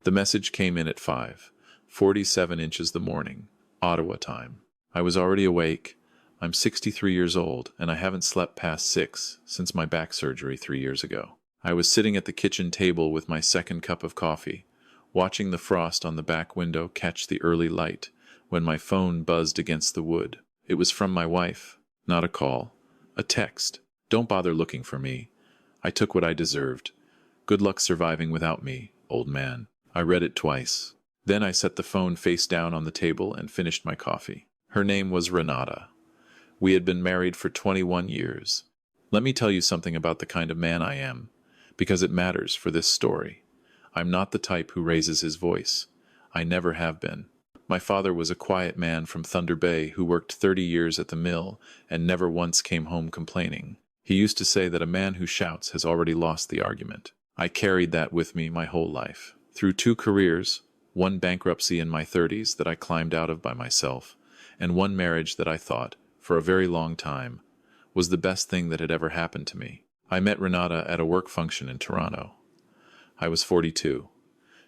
The message came in at 5:47 inches the morning, Ottawa time. I was already awake. I'm 63 years old, and I haven't slept past 6 since my back surgery 3 years ago. I was sitting at the kitchen table with my second cup of coffee, watching the frost on the back window catch the early light, when my phone buzzed against the wood. It was from my wife. Not a call. A text. Don't bother looking for me. I took what I deserved. Good luck surviving without me, old man. I read it twice. Then I set the phone face down on the table and finished my coffee. Her name was Renata. We had been married for 21 years. Let me tell you something about the kind of man I am, because it matters for this story. I'm not the type who raises his voice. I never have been. My father was a quiet man from Thunder Bay who worked 30 years at the mill and never once came home complaining. He used to say that a man who shouts has already lost the argument. I carried that with me my whole life. Through 2 careers, one bankruptcy in my 30s that I climbed out of by myself, and one marriage that I thought, for a very long time, was the best thing that had ever happened to me. I met Renata at a work function in Toronto. I was 42.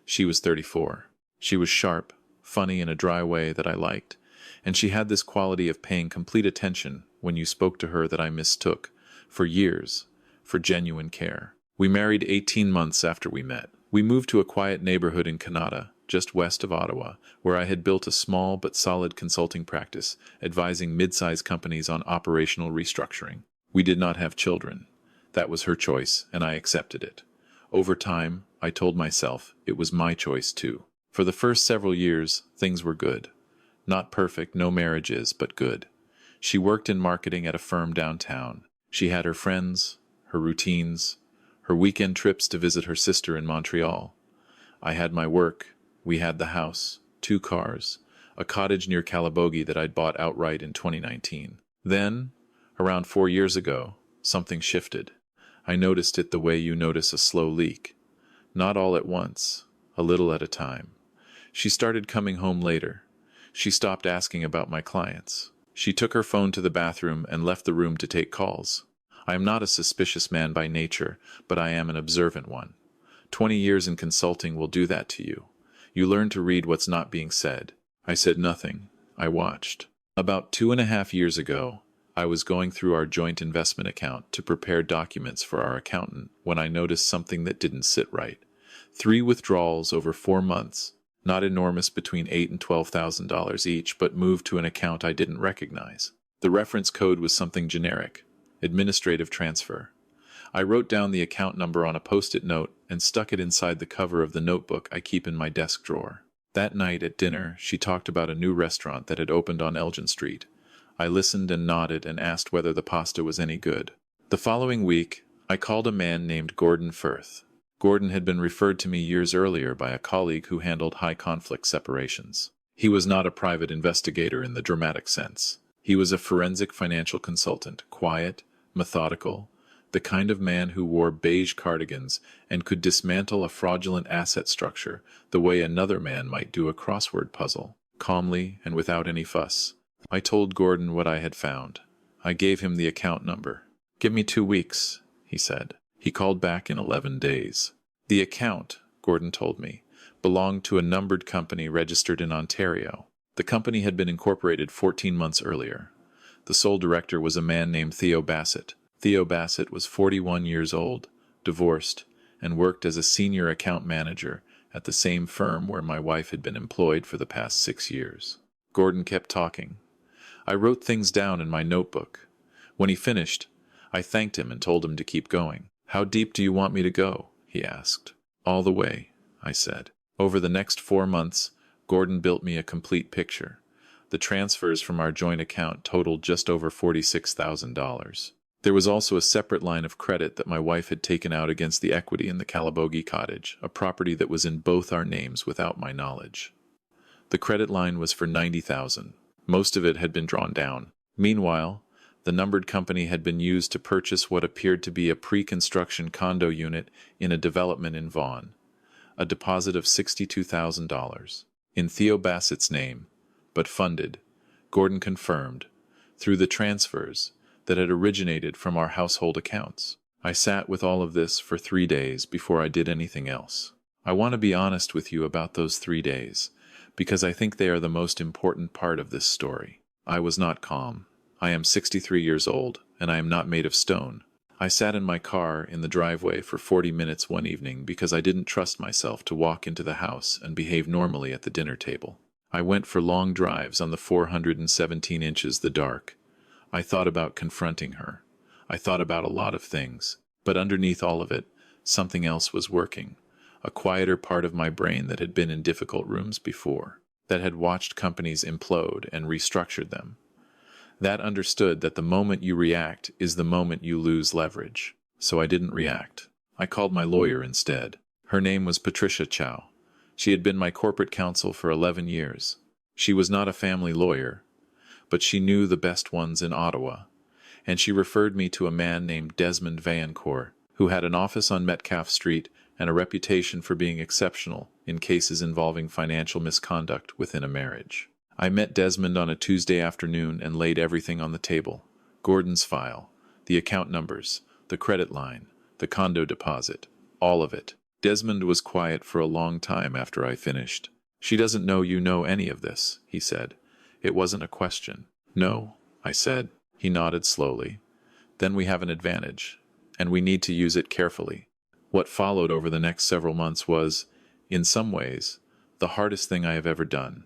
She was 34. She was sharp, funny in a dry way that I liked, and she had this quality of paying complete attention when you spoke to her that I mistook, for years, for genuine care. We married 18 months after we met. We moved to a quiet neighborhood in Canada, just west of Ottawa, where I had built a small but solid consulting practice, advising mid-sized companies on operational restructuring. We did not have children. That was her choice, and I accepted it. Over time, I told myself it was my choice too. For the first several years, things were good. Not perfect, no marriage is, but good. She worked in marketing at a firm downtown. She had her friends, her routines, her weekend trips to visit her sister in Montreal. I had my work. We had the house, 2 cars, a cottage near Calabogie that I'd bought outright in 2019. Then, around 4 years ago, something shifted. I noticed it the way you notice a slow leak. Not all at once, a little at a time. She started coming home later. She stopped asking about my clients. She took her phone to the bathroom and left the room to take calls. I am not a suspicious man by nature, but I am an observant one. 20 years in consulting will do that to you. You learn to read what's not being said. I said nothing. I watched. About 2.5 years ago, I was going through our joint investment account to prepare documents for our accountant when I noticed something that didn't sit right. 3 withdrawals over 4 months, not enormous, between $8,000 and $12,000 each, but moved to an account I didn't recognize. The reference code was something generic. Administrative transfer. I wrote down the account number on a post-it note and stuck it inside the cover of the notebook I keep in my desk drawer. That night at dinner, she talked about a new restaurant that had opened on Elgin Street. I listened and nodded and asked whether the pasta was any good. The following week, I called a man named Gordon Firth. Gordon had been referred to me years earlier by a colleague who handled high-conflict separations. He was not a private investigator in the dramatic sense. He was a forensic financial consultant, quiet, methodical, the kind of man who wore beige cardigans and could dismantle a fraudulent asset structure the way another man might do a crossword puzzle, calmly and without any fuss. I told Gordon what I had found. I gave him the account number. "Give me 2 weeks," he said. He called back in 11 days. The account, Gordon told me, belonged to a numbered company registered in Ontario. The company had been incorporated 14 months earlier. The sole director was a man named Theo Bassett. Theo Bassett was 41 years old, divorced, and worked as a senior account manager at the same firm where my wife had been employed for the past 6 years. Gordon kept talking. I wrote things down in my notebook. When he finished, I thanked him and told him to keep going. "How deep do you want me to go?" he asked. "All the way," I said. Over the next 4 months, Gordon built me a complete picture. The transfers from our joint account totaled just over $46,000. There was also a separate line of credit that my wife had taken out against the equity in the Calabogie cottage, a property that was in both our names without my knowledge. The credit line was for $90,000. Most of it had been drawn down. Meanwhile, the numbered company had been used to purchase what appeared to be a pre-construction condo unit in a development in Vaughan, a deposit of $62,000, in Theo Bassett's name, but funded, Gordon confirmed, through the transfers that had originated from our household accounts. I sat with all of this for 3 days before I did anything else. I want to be honest with you about those 3 days, because I think they are the most important part of this story. I was not calm. I am 63 years old, and I am not made of stone. I sat in my car in the driveway for 40 minutes one evening because I didn't trust myself to walk into the house and behave normally at the dinner table. I went for long drives on the 417 inches the dark. I thought about confronting her. I thought about a lot of things, but underneath all of it, something else was working. A quieter part of my brain that had been in difficult rooms before, that had watched companies implode and restructured them. That understood that the moment you react is the moment you lose leverage. So I didn't react. I called my lawyer instead. Her name was Patricia Chow. She had been my corporate counsel for 11 years. She was not a family lawyer, but she knew the best ones in Ottawa, and she referred me to a man named Desmond Vaillancourt, who had an office on Metcalfe Street and a reputation for being exceptional in cases involving financial misconduct within a marriage. I met Desmond on a Tuesday afternoon and laid everything on the table. Gordon's file, the account numbers, the credit line, the condo deposit, all of it. Desmond was quiet for a long time after I finished. "She doesn't know you know any of this," he said. It wasn't a question. "No," I said. He nodded slowly. "Then we have an advantage, and we need to use it carefully." What followed over the next several months was, in some ways, the hardest thing I have ever done.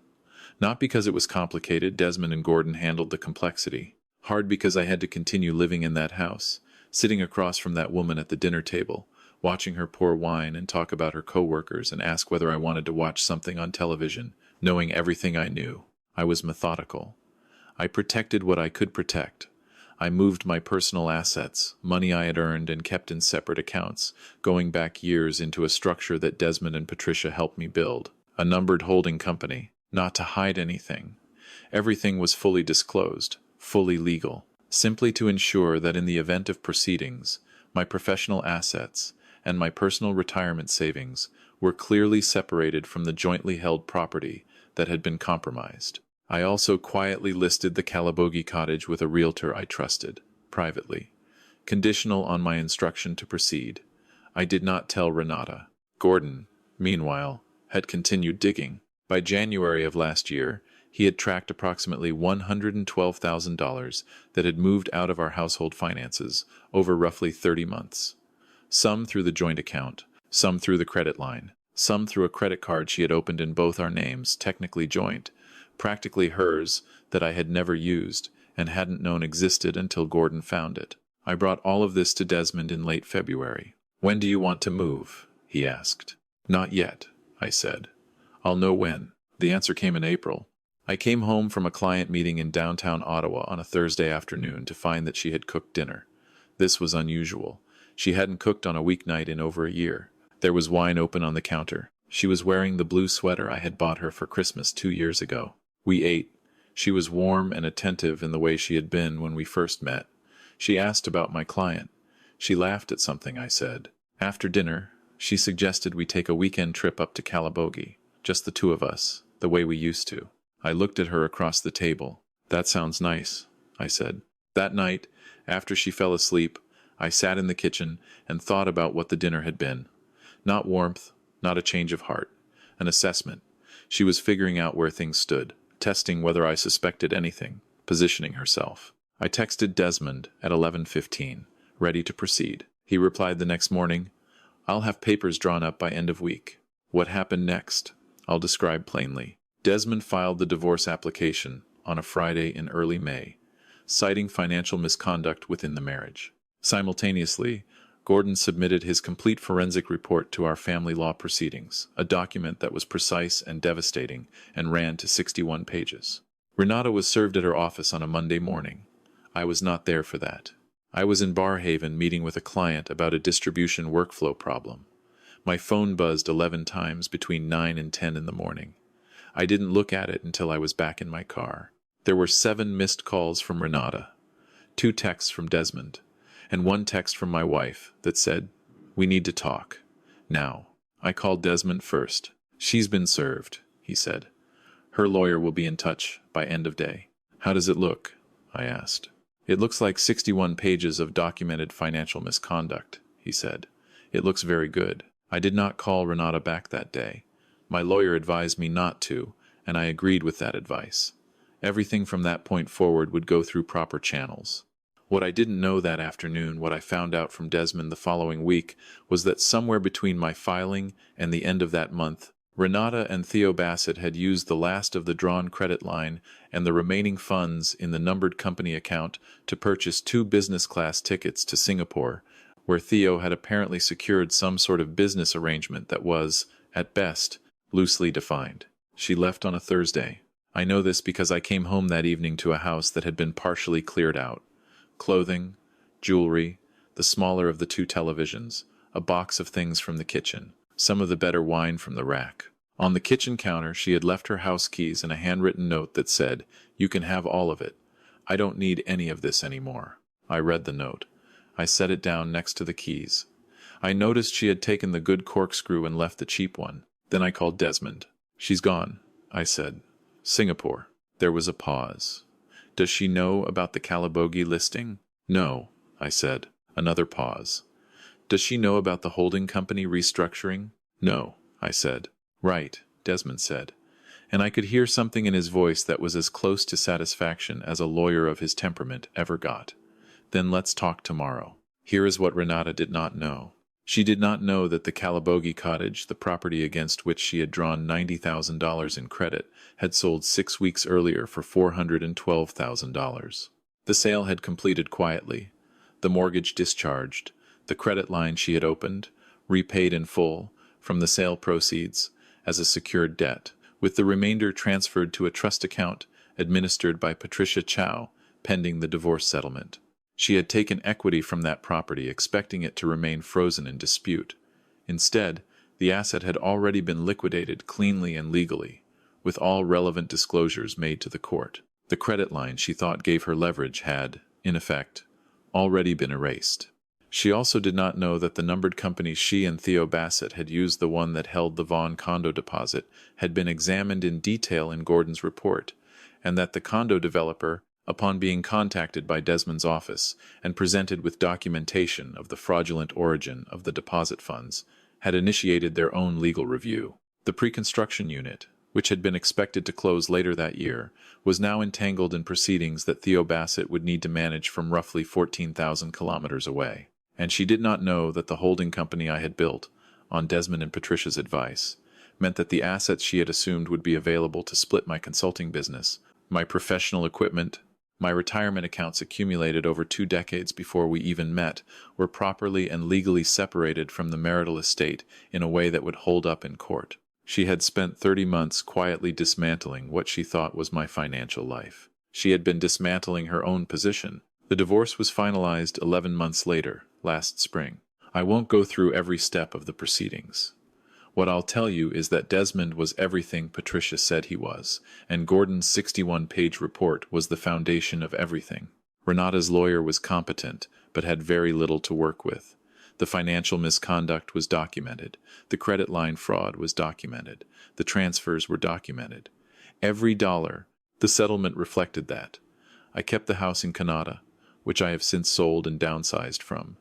Not because it was complicated, Desmond and Gordon handled the complexity. Hard because I had to continue living in that house, sitting across from that woman at the dinner table, watching her pour wine and talk about her coworkers and ask whether I wanted to watch something on television, knowing everything I knew. I was methodical. I protected what I could protect. I moved my personal assets, money I had earned and kept in separate accounts, going back years into a structure that Desmond and Patricia helped me build, a numbered holding company. Not to hide anything. Everything was fully disclosed, fully legal, simply to ensure that in the event of proceedings, my professional assets and my personal retirement savings were clearly separated from the jointly held property that had been compromised. I also quietly listed the Calabogie cottage with a realtor I trusted, privately, conditional on my instruction to proceed. I did not tell Renata. Gordon, meanwhile, had continued digging. By January of last year, he had tracked approximately $112,000 that had moved out of our household finances over roughly 30 months. Some through the joint account, some through the credit line, some through a credit card she had opened in both our names, technically joint, practically hers, that I had never used and hadn't known existed until Gordon found it. I brought all of this to Desmond in late February. "When do you want to move?" he asked. "Not yet," I said. "I'll know when." The answer came in April. I came home from a client meeting in downtown Ottawa on a Thursday afternoon to find that she had cooked dinner. This was unusual. She hadn't cooked on a weeknight in over a year. There was wine open on the counter. She was wearing the blue sweater I had bought her for Christmas 2 years ago. We ate. She was warm and attentive in the way she had been when we first met. She asked about my client. She laughed at something I said. After dinner, she suggested we take a weekend trip up to Calabogie. Just the two of us, the way we used to. I looked at her across the table. "That sounds nice," I said. That night, after she fell asleep, I sat in the kitchen and thought about what the dinner had been. Not warmth, not a change of heart. An assessment. She was figuring out where things stood, testing whether I suspected anything, positioning herself. I texted Desmond at 11:15, ready to proceed. He replied the next morning, "I'll have papers drawn up by end of week." What happened next? I'll describe plainly. Desmond filed the divorce application on a Friday in early May, citing financial misconduct within the marriage. Simultaneously, Gordon submitted his complete forensic report to our family law proceedings, a document that was precise and devastating and ran to 61 pages. Renata was served at her office on a Monday morning. I was not there for that. I was in Barhaven meeting with a client about a distribution workflow problem. My phone buzzed 11 times between 9 and 10 in the morning. I didn't look at it until I was back in my car. There were 7 missed calls from Renata, 2 texts from Desmond, and 1 text from my wife that said, "We need to talk. Now." I called Desmond first. "She's been served," he said. "Her lawyer will be in touch by end of day." "How does it look?" I asked. "It looks like 61 pages of documented financial misconduct," he said. "It looks very good." I did not call Renata back that day. My lawyer advised me not to, and I agreed with that advice. Everything from that point forward would go through proper channels. What I didn't know that afternoon, what I found out from Desmond the following week, was that somewhere between my filing and the end of that month, Renata and Theo Bassett had used the last of the drawn credit line and the remaining funds in the numbered company account to purchase 2 business-class tickets to Singapore, where Theo had apparently secured some sort of business arrangement that was, at best, loosely defined. She left on a Thursday. I know this because I came home that evening to a house that had been partially cleared out. Clothing, jewelry, the smaller of the 2 televisions, a box of things from the kitchen, some of the better wine from the rack. On the kitchen counter, she had left her house keys and a handwritten note that said, "You can have all of it. I don't need any of this anymore." I read the note. I set it down next to the keys. I noticed she had taken the good corkscrew and left the cheap one. Then I called Desmond. "She's gone," I said. "Singapore." There was a pause. "Does she know about the Calabogie listing?" "No," I said. Another pause. "Does she know about the holding company restructuring?" "No," I said. "Right," Desmond said. And I could hear something in his voice that was as close to satisfaction as a lawyer of his temperament ever got. "Then let's talk tomorrow." Here is what Renata did not know. She did not know that the Calabogie cottage, the property against which she had drawn $90,000 in credit, had sold 6 weeks earlier for $412,000. The sale had completed quietly, the mortgage discharged, the credit line she had opened, repaid in full, from the sale proceeds, as a secured debt, with the remainder transferred to a trust account administered by Patricia Chow, pending the divorce settlement. She had taken equity from that property, expecting it to remain frozen in dispute. Instead, the asset had already been liquidated cleanly and legally, with all relevant disclosures made to the court. The credit line she thought gave her leverage had, in effect, already been erased. She also did not know that the numbered company she and Theo Bassett had used, the one that held the Vaughan condo deposit, had been examined in detail in Gordon's report, and that the condo developer, upon being contacted by Desmond's office and presented with documentation of the fraudulent origin of the deposit funds, had initiated their own legal review. The pre-construction unit, which had been expected to close later that year, was now entangled in proceedings that Theo Bassett would need to manage from roughly 14,000 kilometers away. And she did not know that the holding company I had built, on Desmond and Patricia's advice, meant that the assets she had assumed would be available to split my consulting business, my professional equipment, my retirement accounts accumulated over 2 decades before we even met, were properly and legally separated from the marital estate in a way that would hold up in court. She had spent 30 months quietly dismantling what she thought was my financial life. She had been dismantling her own position. The divorce was finalized 11 months later, last spring. I won't go through every step of the proceedings. What I'll tell you is that Desmond was everything Patricia said he was, and Gordon's 61-page report was the foundation of everything. Renata's lawyer was competent, but had very little to work with. The financial misconduct was documented. The credit line fraud was documented. The transfers were documented. Every dollar. The settlement reflected that. I kept the house in Canada, which I have since sold and downsized from.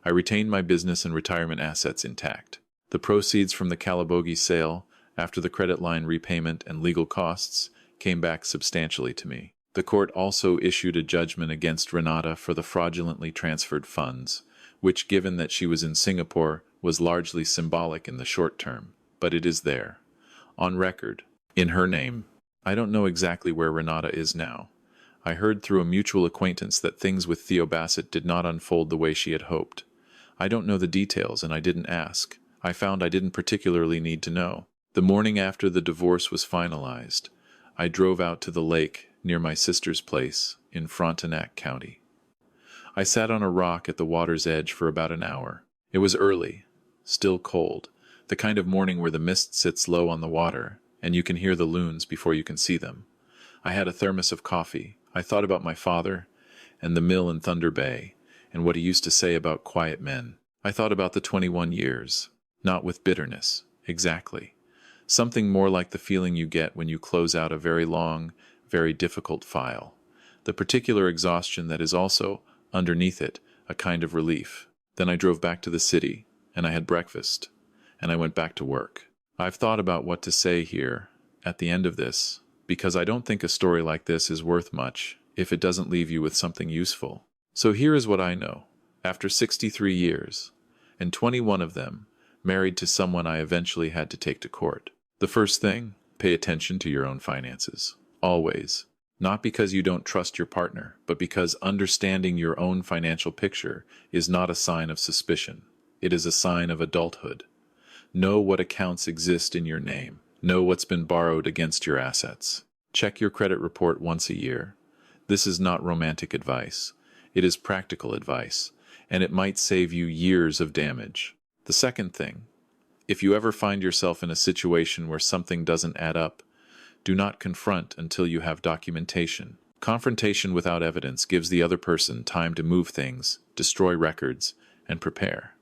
I retained my business and retirement assets intact. The proceeds from the Calabogie sale, after the credit line repayment and legal costs, came back substantially to me. The court also issued a judgment against Renata for the fraudulently transferred funds, which, given that she was in Singapore, was largely symbolic in the short term, but it is there, on record, in her name. I don't know exactly where Renata is now. I heard through a mutual acquaintance that things with Theo Bassett did not unfold the way she had hoped. I don't know the details, and I didn't ask. I found I didn't particularly need to know. The morning after the divorce was finalized, I drove out to the lake near my sister's place in Frontenac County. I sat on a rock at the water's edge for about an hour. It was early, still cold, the kind of morning where the mist sits low on the water, and you can hear the loons before you can see them. I had a thermos of coffee. I thought about my father, and the mill in Thunder Bay, and what he used to say about quiet men. I thought about the 21 years. Not with bitterness, exactly. Something more like the feeling you get when you close out a very long, very difficult file. The particular exhaustion that is also, underneath it, a kind of relief. Then I drove back to the city, and I had breakfast. and I went back to work. I've thought about what to say here at the end of this, because I don't think a story like this is worth much if it doesn't leave you with something useful. So here is what I know. After 63 years, and 21 of them married to someone I eventually had to take to court. The first thing, pay attention to your own finances. Always. Not because you don't trust your partner, but because understanding your own financial picture is not a sign of suspicion. It is a sign of adulthood. Know what accounts exist in your name. Know what's been borrowed against your assets. Check your credit report once a year. This is not romantic advice. It is practical advice, and it might save you years of damage. The second thing, if you ever find yourself in a situation where something doesn't add up, do not confront until you have documentation. Confrontation without evidence gives the other person time to move things, destroy records, and prepare.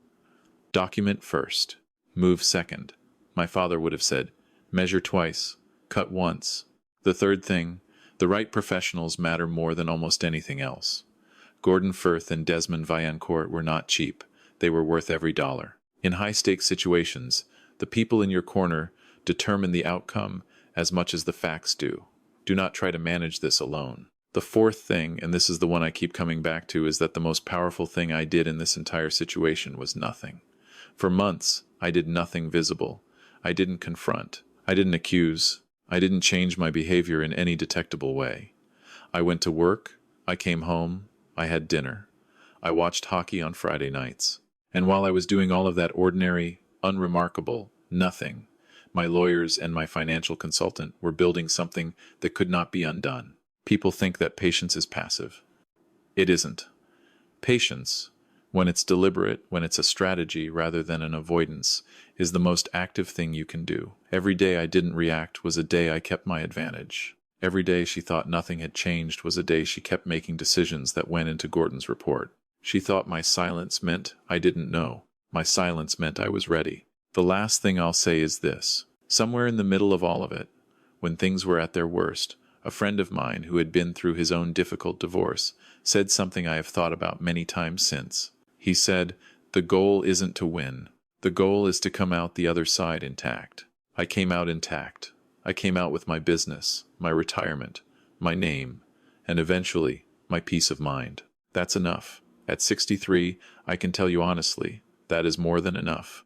Document first. Move second. My father would have said, measure twice, cut once. The third thing, the right professionals matter more than almost anything else. Gordon Firth and Desmond Vaillancourt were not cheap. They were worth every dollar. In high-stakes situations, the people in your corner determine the outcome as much as the facts do. Do not try to manage this alone. The fourth thing, and this is the one I keep coming back to, is that the most powerful thing I did in this entire situation was nothing. For months, I did nothing visible. I didn't confront. I didn't accuse. I didn't change my behavior in any detectable way. I went to work. I came home. I had dinner. I watched hockey on Friday nights. And while I was doing all of that ordinary, unremarkable nothing, my lawyers and my financial consultant were building something that could not be undone. People think that patience is passive. It isn't. Patience, when it's deliberate, when it's a strategy rather than an avoidance, is the most active thing you can do. Every day I didn't react was a day I kept my advantage. Every day she thought nothing had changed was a day she kept making decisions that went into Gordon's report. She thought my silence meant I didn't know. My silence meant I was ready. The last thing I'll say is this. Somewhere in the middle of all of it, when things were at their worst, a friend of mine who had been through his own difficult divorce said something I have thought about many times since. He said, the goal isn't to win. The goal is to come out the other side intact. I came out intact. I came out with my business, my retirement, my name, and eventually, my peace of mind. That's enough. At 63, I can tell you honestly, that is more than enough.